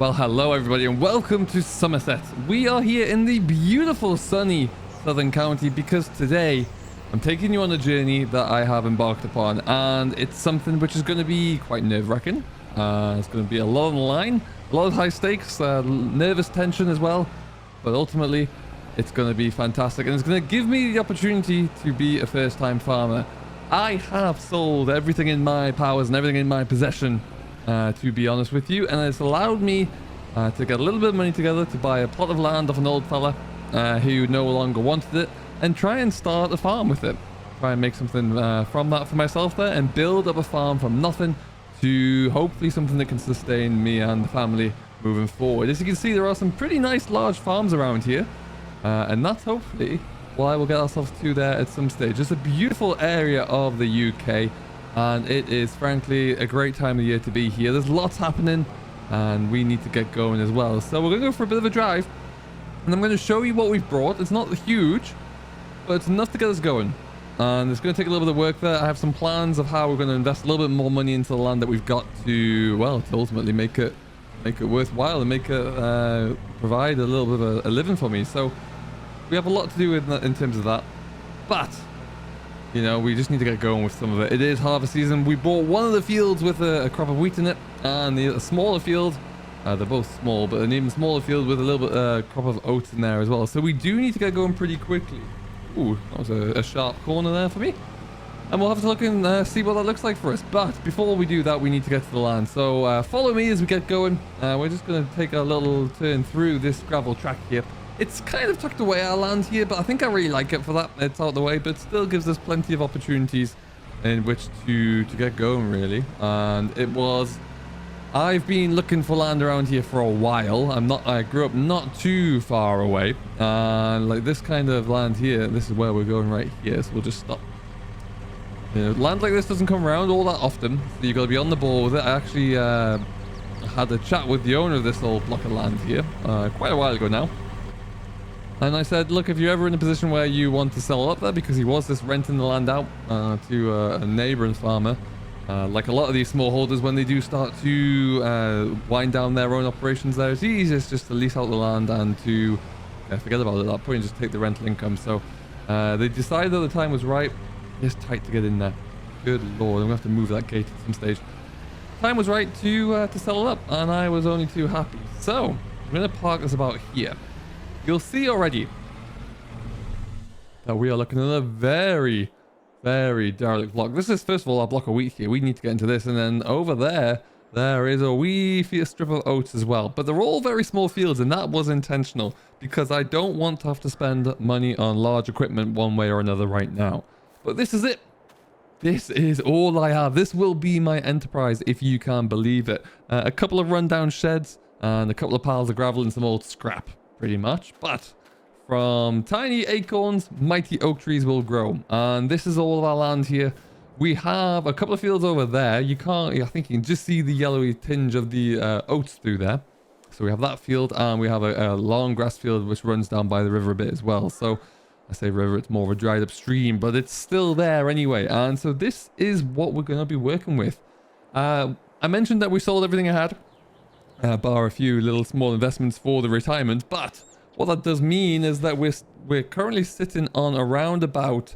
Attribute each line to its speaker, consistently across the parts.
Speaker 1: Well, hello everybody and welcome to Somerset. We are here in the beautiful sunny Southern County because today I'm taking you on a journey that I have embarked upon, and it's something which is going to be quite nerve-wracking. It's going to be a lot on the line, a lot of high stakes, nervous tension as well, but ultimately it's going to be fantastic and it's going to give me the opportunity to be a first-time farmer. I have sold everything in my powers and everything in my possession, to be honest with you, and it's allowed me to get a little bit of money together to buy a plot of land off an old fella who no longer wanted it, and try and start a farm with it. Try and make something from that for myself there, and build up a farm from nothing to hopefully something that can sustain me and the family moving forward. As you can see, there are some pretty nice large farms around here, and that's hopefully why we'll get ourselves to there at some stage. It's a beautiful area of the UK, and it is frankly a great time of year to be here. There's lots happening and we need to get going as well. So we're going to go for a bit of a drive, and I'm going to show you what we've brought. It's not huge, but it's enough to get us going, and it's going to take a little bit of work there. I have some plans of how we're going to invest a little bit more money into the land that we've got to, well, to ultimately make it worthwhile and make it provide a little bit of a living for me. So we have a lot to do with in terms of that, but you know, we just need to get going with some of it. It is harvest season. We bought one of the fields with a crop of wheat in it, and the smaller field, they're both small, but an even smaller field with a little bit crop of oats in there as well. So we do need to get going pretty quickly. Ooh, that was a sharp corner there for me, and we'll have to look and see what that looks like for us. But before we do that, we need to get to the land. So follow me as we get going. We're just going to take a little turn through this gravel track here. It's kind of tucked away, our land here, but I think I really like it for that. It's out of the way, but still gives us plenty of opportunities in which to get going, really. And I've been looking for land around here for a while. I grew up not too far away, and like this kind of land here, this is where we're going right here, so we'll just stop. You know, land like this doesn't come around all that often, so you've got to be on the ball with it. I actually had a chat with the owner of this old block of land here quite a while ago now. And I said, look, if you're ever in a position where you want to sell up there, because he was just renting the land out to a neighbouring farmer, like a lot of these smallholders, when they do start to wind down their own operations there, it's easiest just to lease out the land and to forget about it at that point and just take the rental income. So they decided that the time was right. It's tight to get in there. Good lord, I'm going to have to move that gate at some stage. Time was right to sell it up, and I was only too happy. So I'm going to park this about here. You'll see already that we are looking at a very, very derelict block. This is, first of all, our block of wheat here. We need to get into this. And then over there, there is a wee strip of oats as well. But they're all very small fields, and that was intentional because I don't want to have to spend money on large equipment one way or another right now. But this is it. This is all I have. This will be my enterprise, if you can believe it. A couple of rundown sheds and a couple of piles of gravel and some old scrap. Pretty much, but from tiny acorns, mighty oak trees will grow, and this is all of our land here. We have a couple of fields over there. I think you can just see the yellowy tinge of the oats through there. So we have that field, and we have a long grass field which runs down by the river a bit as well. So I say river, it's more of a dried up stream, but it's still there anyway. And so this is what we're going to be working with. I mentioned that we sold everything I had, bar a few little small investments for the retirement, but what that does mean is that we're currently sitting on around about,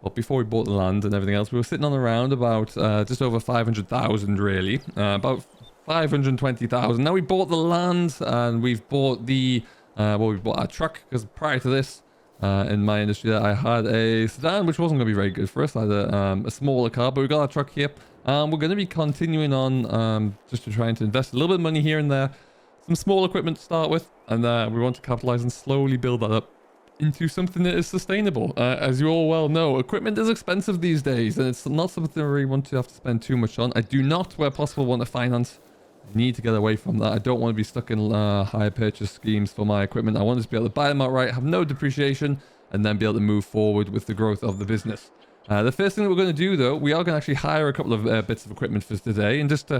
Speaker 1: well, before we bought the land and everything else, we were sitting on around about just over 500,000 really, about 520,000. Now we bought the land, and we've bought we bought our truck, because prior to this, in my industry, I had a sedan which wasn't going to be very good for us. I had a smaller car, but we got our truck here. We're going to be continuing on just to trying to invest a little bit of money here and there. Some small equipment to start with, and we want to capitalize and slowly build that up into something that is sustainable. As you all well know, equipment is expensive these days, and it's not something I really want to have to spend too much on. I do not, where possible, want to finance. I need to get away from that. I don't want to be stuck in hire purchase schemes for my equipment. I want to be able to buy them outright, have no depreciation, and then be able to move forward with the growth of the business. The first thing that we're going to do, though, we are going to actually hire a couple of bits of equipment for today, and just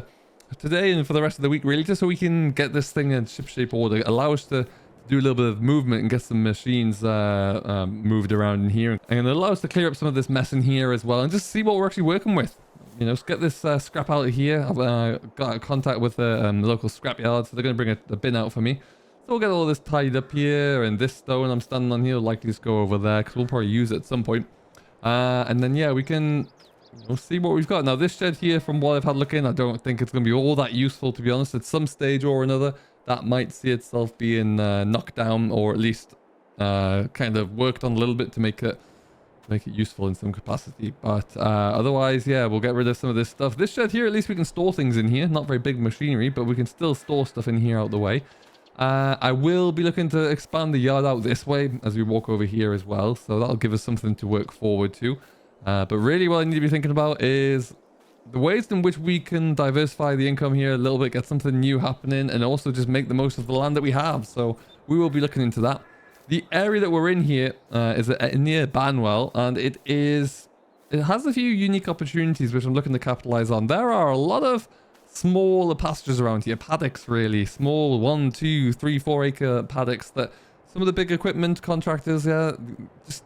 Speaker 1: today and for the rest of the week, really, just so we can get this thing in ship-shape order, allow us to do a little bit of movement and get some machines moved around in here, and allow us to clear up some of this mess in here as well, and just see what we're actually working with. you know, let's get this scrap out of here. I've got a contact with the local scrap yard, so they're going to bring a bin out for me. So we'll get all this tied up here, and this stone I'm standing on here will likely just go over there, because we'll probably use it at some point. And then, yeah, we can see what we've got. Now, this shed here, from what I've had looking, I don't think it's going to be all that useful, to be honest. At some stage or another, that might see itself being knocked down, or at least kind of worked on a little bit to make it useful in some capacity. But otherwise, yeah, we'll get rid of some of this stuff. This shed here, at least we can store things in here. Not very big machinery, but we can still store stuff in here out the way. I will be looking to expand the yard out this way as we walk over here as well, so that'll give us something to work forward to. But really what I need to be thinking about is the ways in which we can diversify the income here a little bit, get something new happening, and also just make the most of the land that we have. So we will be looking into that. The area that we're in here is near Banwell, and it has a few unique opportunities which I'm looking to capitalize on. There are a lot of smaller pastures around here, paddocks really, small 1, 2, 3, 4 acre paddocks that some of the big equipment contractors just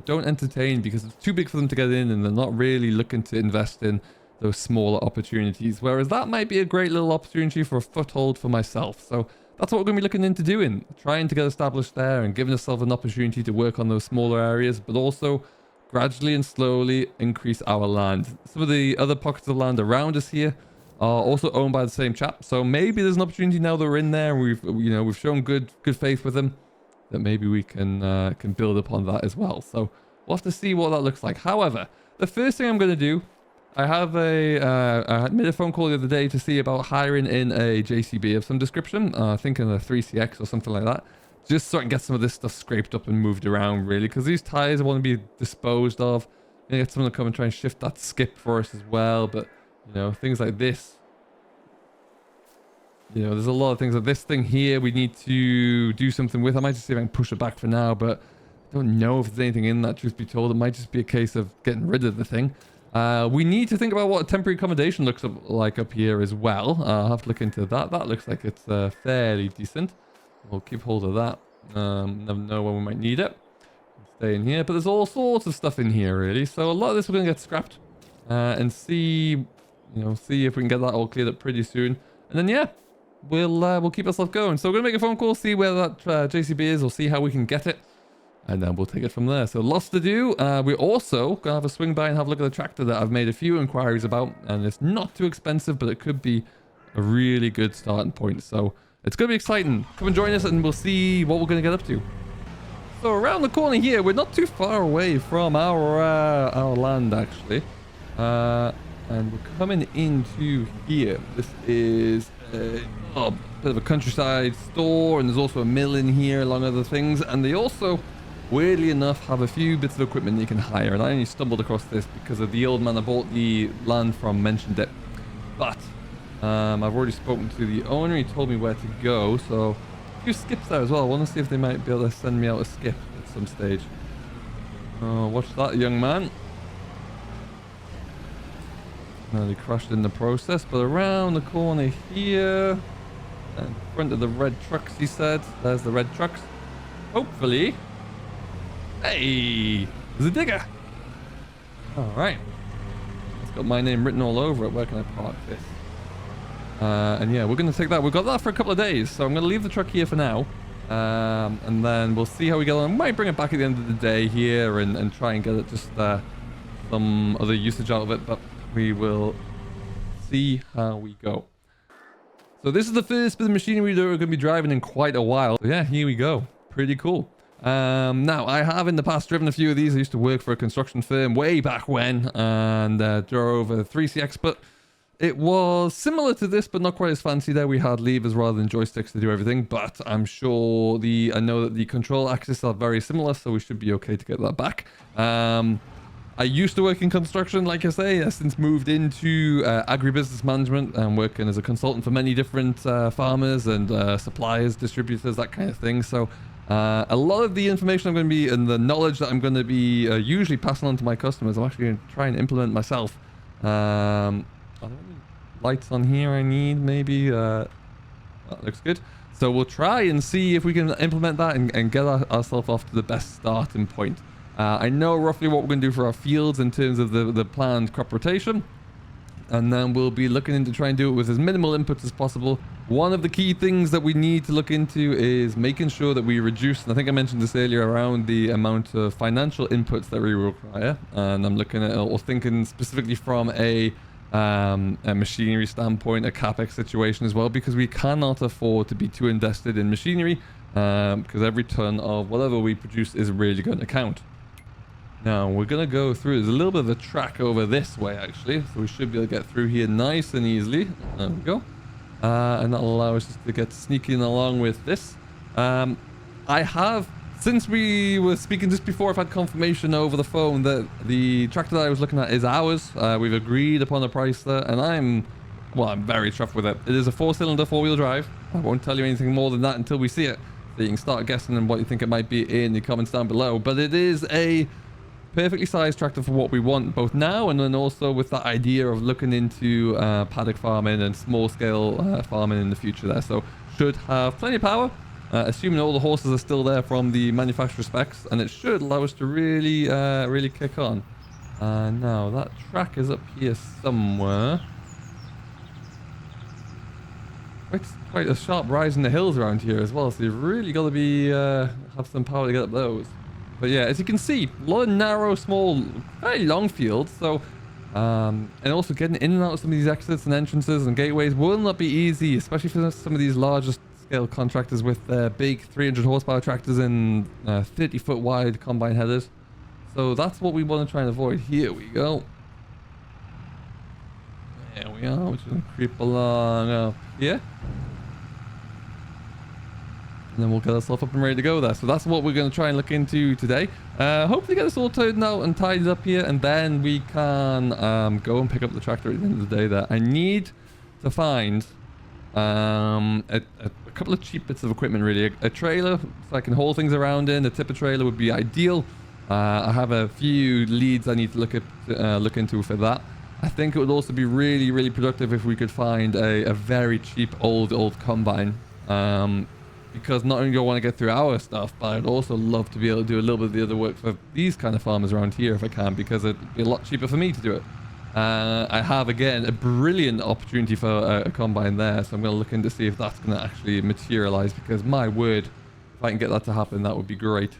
Speaker 1: don't entertain because it's too big for them to get in, and they're not really looking to invest in those smaller opportunities. Whereas that might be a great little opportunity for a foothold for myself. So that's what we're going to be looking into doing, trying to get established there and giving ourselves an opportunity to work on those smaller areas, but also gradually and slowly increase our land. Some of the other pockets of land around us here are also owned by the same chap, so maybe there's an opportunity now that we're in there and we've shown good faith with them, that maybe we can build upon that as well. So we'll have to see what that looks like. However, the first thing I'm going to do, I made a phone call the other day to see about hiring in a JCB of some description. I think in a 3CX or something like that, just so I can get some of this stuff scraped up and moved around, really, because these tires I want to be disposed of. Get someone to come and try and shift that skip for us as well. But things like this, there's a lot of things like this thing here we need to do something with. I might just see if I can push it back for now, but I don't know if there's anything in that, truth be told. It might just be a case of getting rid of the thing. We need to think about what temporary accommodation looks like up here as well. I'll have to look into that. That looks like it's fairly decent. We'll keep hold of that. Never know when we might need it. Stay in here, but there's all sorts of stuff in here, really. So a lot of this we're going to get scrapped and see if we can get that all cleared up pretty soon. And then, yeah, we'll keep ourselves going. So we're going to make a phone call, see where that JCB is, or see how we can get it. And then we'll take it from there. So lots to do. We're also going to have a swing by and have a look at the tractor that I've made a few inquiries about. And it's not too expensive, but it could be a really good starting point. So it's going to be exciting. Come and join us and we'll see what we're going to get up to. So around the corner here, we're not too far away from our land, actually. And we're coming into here. This is a bit of a countryside store, and there's also a mill in here, along other things. And they also, weirdly enough, have a few bits of equipment you can hire. And I only stumbled across this because of the old man I bought the land from mentioned it. But I've already spoken to the owner. He told me where to go. So a few skips there as well. I want to see if they might be able to send me out a skip at some stage. Oh, watch that, young man. Nearly crashed in the process, but around the corner here, in front of the red trucks, he said. There's the red trucks. Hopefully. Hey, there's a digger. All right. It's got my name written all over it. Where can I park this? And yeah, we're going to take that. We've got that for a couple of days, so I'm going to leave the truck here for now. And then we'll see how we get on. We might bring it back at the end of the day here and try and get it just some other usage out of it, but we will see how we go. So this is the first bit of machinery that we're going to be driving in quite a while. So yeah, here we go. Pretty cool. Now, I have in the past driven a few of these. I used to work for a construction firm way back when and drove a 3CX, but it was similar to this, but not quite as fancy. There we had levers rather than joysticks to do everything, but I'm sure I know that the control axes are very similar, so we should be okay to get that back. I used to work in construction, like I say. I since moved into agribusiness management and working as a consultant for many different farmers and suppliers, distributors, that kind of thing. So a lot of the information I'm going to be and the knowledge that I'm going to be usually passing on to my customers, I'm actually going to try and implement myself. Are there any lights on here I need? Maybe that looks good. So we'll try and see if we can implement that and get ourselves off to the best starting point. I know roughly what we're going to do for our fields in terms of the planned crop rotation. and then we'll be looking into trying to do it with as minimal inputs as possible. One of the key things that we need to look into is making sure that we reduce, and I think I mentioned this earlier, around the amount of financial inputs that we require. And I'm looking at, or thinking specifically from a machinery standpoint, a capex situation as well, because we cannot afford to be too invested in machinery, because every ton of whatever we produce is really going to count. Now we're going to go through, there's a little bit of a track over this way actually, so we should be able to get through here nice and easily. There we go. And that'll allow us to get sneaking along with this. I have, since we were speaking just before, I've had confirmation over the phone that the tractor that I was looking at is ours. We've agreed upon a price there, and I'm very chuffed with it. It is a 4-cylinder 4-wheel drive. I won't tell you anything more than that until we see it, so you can start guessing on what you think it might be in the comments down below. But it is a perfectly sized tractor for what we want both now, and then also with that idea of looking into paddock farming and small scale farming in the future there. So should have plenty of power, assuming all the horses are still there from the manufacturer specs, and it should allow us to really really kick on. Now that track is up here somewhere. It's quite a sharp rise in the hills around here as well, so you've really got to be have some power to get up those. But yeah, as you can see, a lot of narrow, small, very long fields. So, and also getting in and out of some of these exits and entrances and gateways will not be easy, especially for some of these larger scale contractors with big 300 horsepower tractors and 30-foot wide combine headers. So that's what we want to try and avoid. Here we go. There we are. We're just going to creep along up here. And then we'll get ourselves up and ready to go there. So that's what we're going to try and look into today. Hopefully get this all turned out and tidied up here, and then we can go and pick up the tractor at the end of the day there. I need to find a couple of cheap bits of equipment really. A trailer so I can haul things around in. A tipper trailer would be ideal. I have a few leads I need to look into for that. I think it would also be really, really productive if we could find a very cheap old combine. Because not only do I want to get through our stuff, but I'd also love to be able to do a little bit of the other work for these kind of farmers around here if I can, because it'd be a lot cheaper for me to do it. I have, again, a brilliant opportunity for a combine there, so I'm going to look in to see if that's going to actually materialize, because my word, if I can get that to happen, that would be great.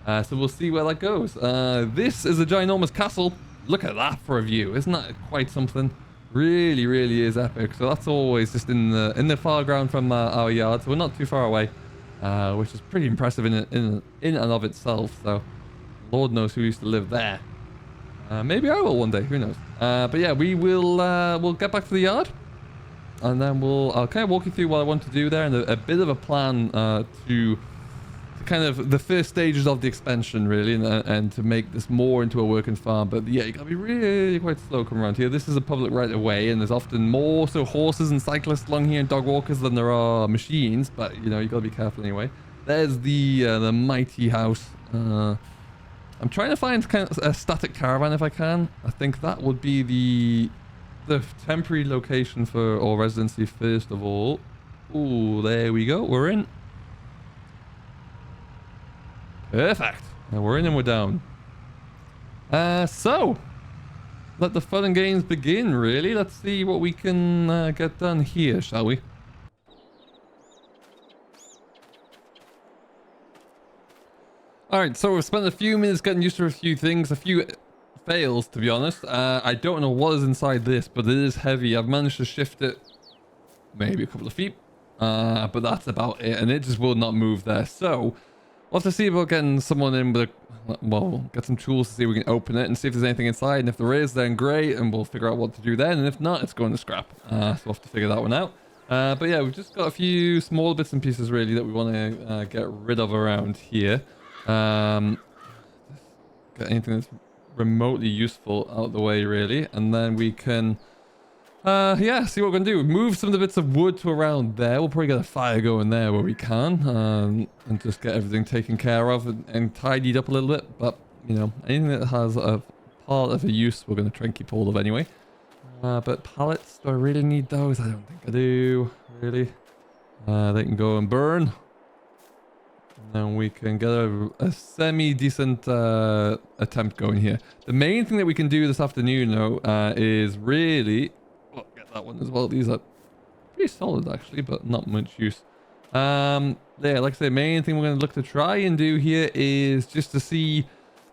Speaker 1: So we'll see where that goes. This is a ginormous castle. Look at that for a view. Isn't that quite something? Really, really is epic. So that's always just in the far ground from our yard, so we're not too far away, which is pretty impressive in and of itself. So Lord knows who used to live there. Maybe I will one day. Who knows? But yeah, we'll get back to the yard, and then I'll kind of walk you through what I want to do there, and a bit of a plan to kind of the first stages of the expansion really, and to make this more into a working farm. But yeah, you gotta be really quite slow coming around here. This is a public right of way, and there's often more so horses and cyclists along here and dog walkers than there are machines, but you know, you gotta be careful anyway. There's the mighty house. I'm trying to find kind of a static caravan if I can. I think that would be the temporary location for our residency first of all. Ooh, there we go, we're in. Perfect. Now we're in and we're down. So let the fun and games begin really. Let's see what we can get done here, shall we? Alright, so we've spent a few minutes getting used to a few things, a few fails to be honest. I don't know what is inside this, but it is heavy. I've managed to shift it maybe a couple of feet, but that's about it, and it just will not move there. So we'll have to see about getting someone in with get some tools to see if we can open it and see if there's anything inside. And if there is, then great, and we'll figure out what to do then. And if not, it's going to scrap. So we'll have to figure that one out. But yeah, we've just got a few small bits and pieces really that we want to get rid of around here. Get anything that's remotely useful out of the way really. And then we can yeah, see what we're gonna do. Move some of the bits of wood to around there. We'll probably get a fire going there where we can, and just get everything taken care of and tidied up a little bit. But you know, anything that has a part of a use, we're gonna try and keep hold of anyway. But pallets, do I really need those? I don't think I do really. They can go and burn, and then we can get a semi-decent attempt going here. The main thing that we can do this afternoon though is really that one as well. These are pretty solid actually, but not much use. Yeah, like I say, main thing we're going to look to try and do here is just to see,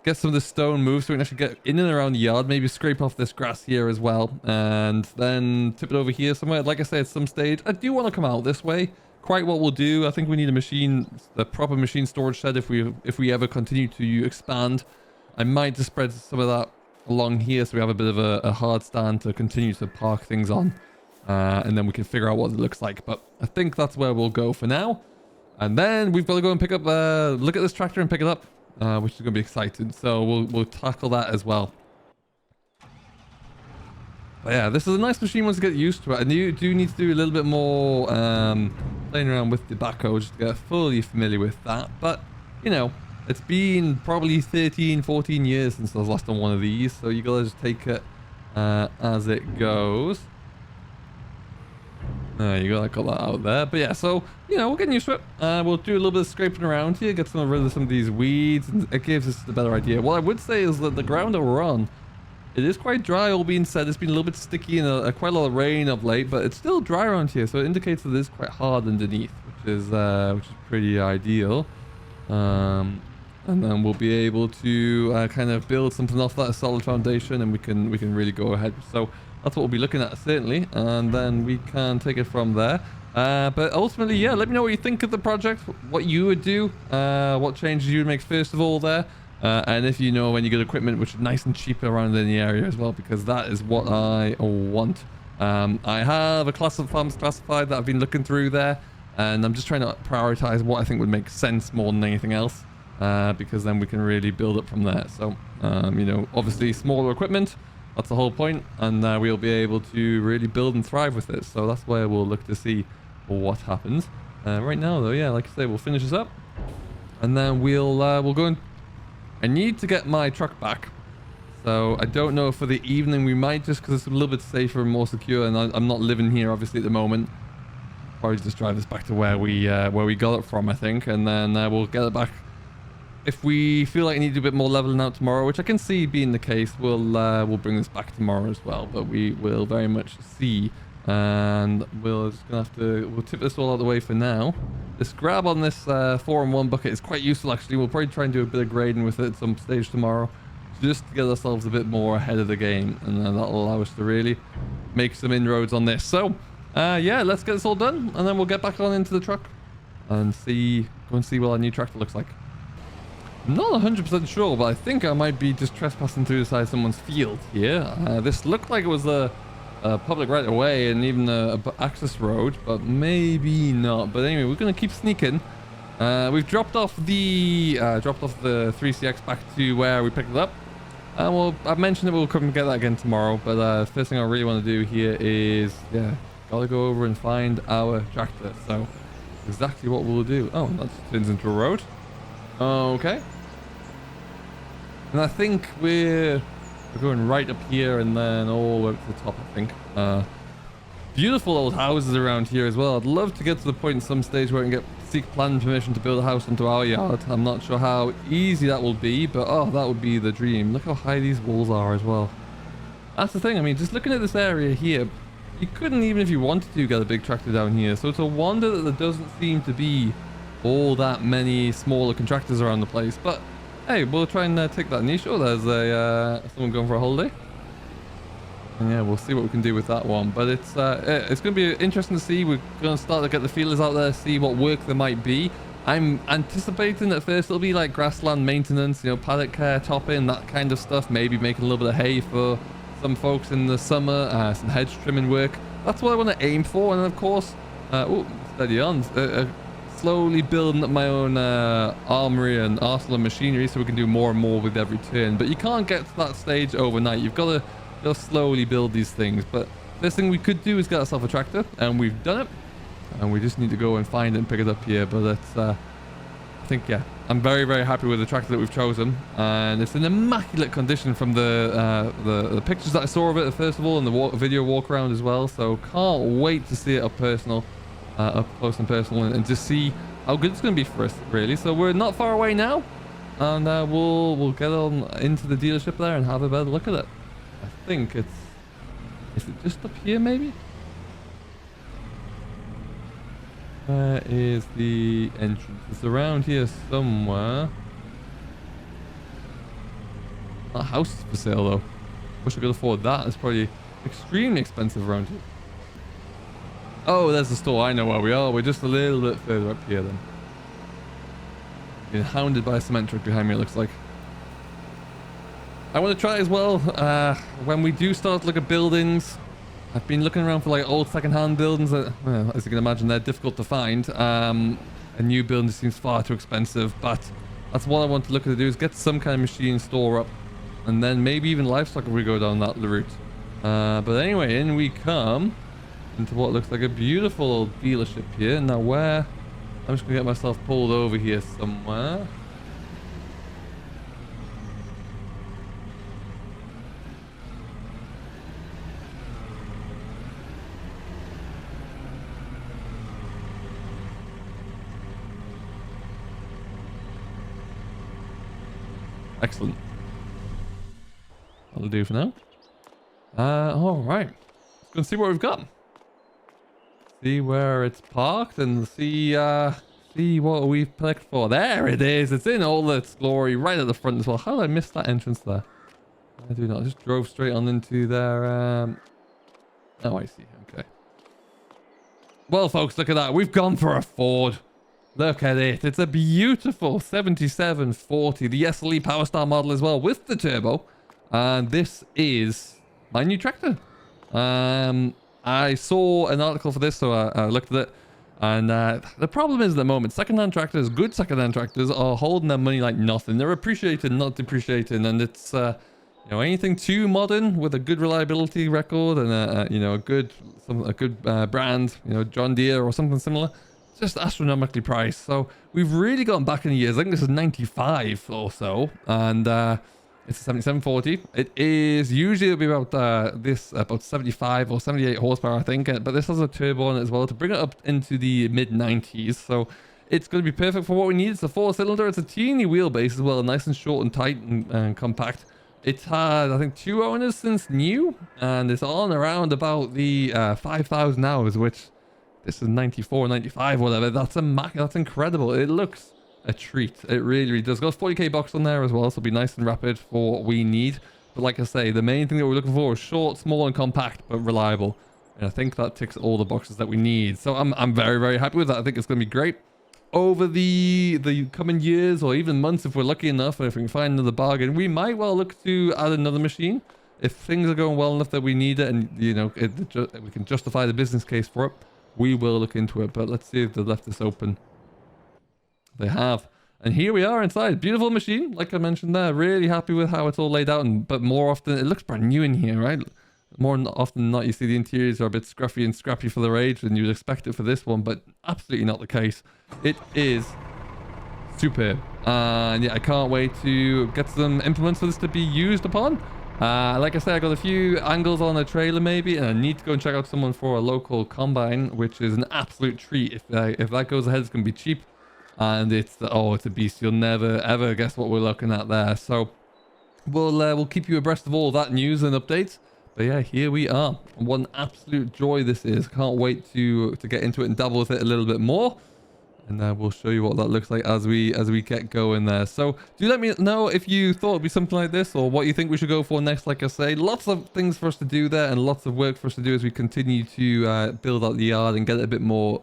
Speaker 1: get some of the stone moved so we can actually get in and around the yard, maybe scrape off this grass here as well, and then tip it over here somewhere. Like I say, at some stage I do want to come out this way. Quite what we'll do, I think we need a proper machine storage shed if we ever continue to expand. I might just spread some of that along here so we have a bit of a hard stand to continue to park things on, and then we can figure out what it looks like. But I think that's where we'll go for now, and then we've got to go and pick up look at this tractor and pick it up, which is going to be exciting. So we'll tackle that as well. But yeah, this is a nice machine once you get used to it, and you do need to do a little bit more playing around with the backhoe just to get fully familiar with that. But you know, it's been probably 13-14 years since I was last on one of these, so you gotta just take it as it goes. You got that out there. But yeah, so you know, we're getting used to it. We'll do a little bit of scraping around here, get rid of some of these weeds, and it gives us a better idea. What I would say is that the ground that we're on, it is quite dry. All being said, it's been a little bit sticky and quite a lot of rain of late, but it's still dry around here, so it indicates that it is quite hard underneath, which is pretty ideal. And then we'll be able to kind of build something off that solid foundation, and we can really go ahead. So that's what we'll be looking at certainly, and then we can take it from there. But ultimately, yeah, let me know what you think of the project, what you would do, what changes you would make first of all there. And if you know any good equipment which is nice and cheap around in the area as well, because that is what I want. I have a class of farms classified that I've been looking through there, and I'm just trying to prioritize what I think would make sense more than anything else, because then we can really build up from there. So you know, obviously smaller equipment, that's the whole point, and we'll be able to really build and thrive with it. So that's where we'll look to see what happens. Right now though, yeah, like I say, we'll finish this up, and then we'll go and I need to get my truck back, so I don't know if for the evening we might, just because it's a little bit safer and more secure, and I'm not living here obviously at the moment. Probably just drive this back to where we got it from, I think, and then we'll get it back. If we feel like I need to do a bit more leveling out tomorrow, which I can see being the case, we'll bring this back tomorrow as well. But we will very much see, and we'll tip this all out of the way for now. This grab on this 4-in-1 bucket is quite useful actually. We'll probably try and do a bit of grading with it at some stage tomorrow, just to get ourselves a bit more ahead of the game, and then that'll allow us to really make some inroads on this. So yeah, let's get this all done, and then we'll get back on into the truck and go and see what our new tractor looks like. I'm not 100% sure, but I think I might be just trespassing through the side of someone's field here. This looked like it was a public right of way and even a access road, but maybe not. But anyway, we're going to keep sneaking. We've dropped off the 3CX back to where we picked it up. I've mentioned that we'll come and get that again tomorrow, but first thing I really want to do here is, yeah, gotta go over and find our tractor. So exactly what we'll do. Oh, that turns into a road. Okay. And I think we're going right up here and then all the way up to the top, I think. Beautiful old houses around here as well. I'd love to get to the point in some stage where I can seek planning permission to build a house onto our yard. I'm not sure how easy that will be, but oh, that would be the dream. Look how high these walls are as well. That's the thing. I mean, just looking at this area here, you couldn't, even if you wanted to, get a big tractor down here. So it's a wonder that there doesn't seem to be all that many smaller contractors around the place. But hey, we'll try and take that niche. Oh, there's someone going for a holiday. And yeah, we'll see what we can do with that one. But it's going to be interesting to see. We're going to start to get the feelers out there, see what work there might be. I'm anticipating at first it'll be like grassland maintenance, you know, paddock care, topping, that kind of stuff. Maybe making a little bit of hay for some folks in the summer, some hedge trimming work. That's what I want to aim for. And then of course, steady on. Slowly building up my own armory and arsenal of machinery so we can do more and more with every turn. But you can't get to that stage overnight. You've got to slowly build these things. But first thing we could do is get ourselves a tractor, and we've done it. And we just need to go and find it and pick it up here. But it's, I think, yeah, I'm very, very happy with the tractor that we've chosen. And it's in immaculate condition from the pictures that I saw of it, first of all, and the video walk around as well. So can't wait to see it up close and personal, and just see how good it's going to be for us, really. So we're not far away now, and we'll get on into the dealership there and have a better look at it. I think it's Is it just up here, maybe? Where is the entrance? It's around here somewhere. That house is for sale, though. Wish I could afford that. It's probably extremely expensive around here. Oh, there's the store. I know where we are. We're just a little bit further up here, then. Being hounded by a cement truck behind me, it looks like. I want to try as well, when we do start to look at buildings. I've been looking around for like old second-hand buildings that, well, as you can imagine, they're difficult to find. A new building seems far too expensive, but that's what I want to look at do is get some kind of machine store up, and then maybe even livestock if we go down that route. But anyway, in we come into what looks like a beautiful old dealership here. Now where? I'm just gonna get myself pulled over here somewhere. Excellent. That'll do for now. All right. Let's go and see what we've got. See where it's parked and see what we've picked for. There it is. It's in all its glory, right at the front as well. How did I miss that entrance there? I do not. I just drove straight on into their. Oh, I see. Okay. Well, folks, look at that. We've gone for a Ford. Look at it. It's a beautiful 7740, the SLE Powerstar model as well with the turbo. And this is my new tractor. I saw an article for this, so I looked at it. And the problem is at the moment, second-hand tractors, good second-hand tractors, are holding their money like nothing. They're appreciating, not depreciating. And it's, you know, anything too modern with a good reliability record and, you know, a good brand, you know, John Deere or something similar. Just astronomically priced. So we've really gone back in the years. I think this is 95 or so, and it's a 7740. It is usually it'll be about about 75 or 78 horsepower, I think, but this has a turbo on it as well to bring it up into the mid 90s. So it's going to be perfect for what we need. It's a 4-cylinder. It's a teeny wheelbase as well, nice and short and tight and compact. It's had, I think, 2 owners since new, and it's on around about the 5,000 hours, which. This is 94, 95, whatever. That's incredible. It looks a treat. It really, really does. Got a 40k box on there as well, so it'll be nice and rapid for what we need. But like I say, the main thing that we're looking for is short, small, and compact, but reliable. And I think that ticks all the boxes that we need. So I'm very, very happy with that. I think it's going to be great. Over the coming years or even months, if we're lucky enough, and if we can find another bargain, we might well look to add another machine. If things are going well enough that we need it and, you know, we can justify the business case for it, we will look into it. But let's see if they've left this open. They have. And here we are inside. Beautiful machine, like I mentioned there. Really happy with how it's all laid out. But more often, it looks brand new in here, right? More often than not, you see the interiors are a bit scruffy and scrappy for their age, and you'd expect it for this one, but absolutely not the case. It is superb. And yeah, I can't wait to get some implements for this to be used upon. Like I said, I got a few angles on a trailer maybe, and I need to go and check out someone for a local combine, which is an absolute treat. If that goes ahead, it's going to be cheap, and it's a beast. You'll never ever guess what we're looking at there. So we'll keep you abreast of all that news and updates. But yeah, here we are. What an absolute joy this is. Can't wait to get into it and dabble with it a little bit more. And we'll show you what that looks like as we get going there. So do let me know if you thought it'd be something like this or what you think we should go for next. Like I say, lots of things for us to do there and lots of work for us to do as we continue to build out the yard and get it a bit more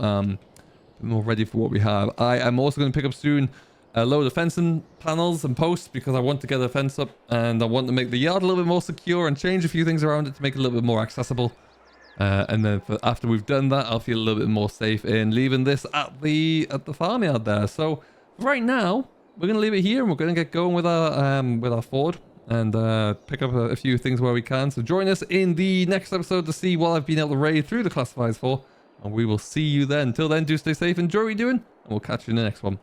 Speaker 1: ready for what we have. I am also going to pick up soon a load of fencing panels and posts because I want to get a fence up and I want to make the yard a little bit more secure and change a few things around it to make it a little bit more accessible. And then after we've done that, I'll feel a little bit more safe in leaving this at the farmyard there. So right now, we're going to leave it here and we're going to get going with our Ford and pick up a few things where we can. So join us in the next episode to see what I've been able to raid through the classifieds for. And we will see you then. Until then, do stay safe, enjoy what you're doing, and we'll catch you in the next one.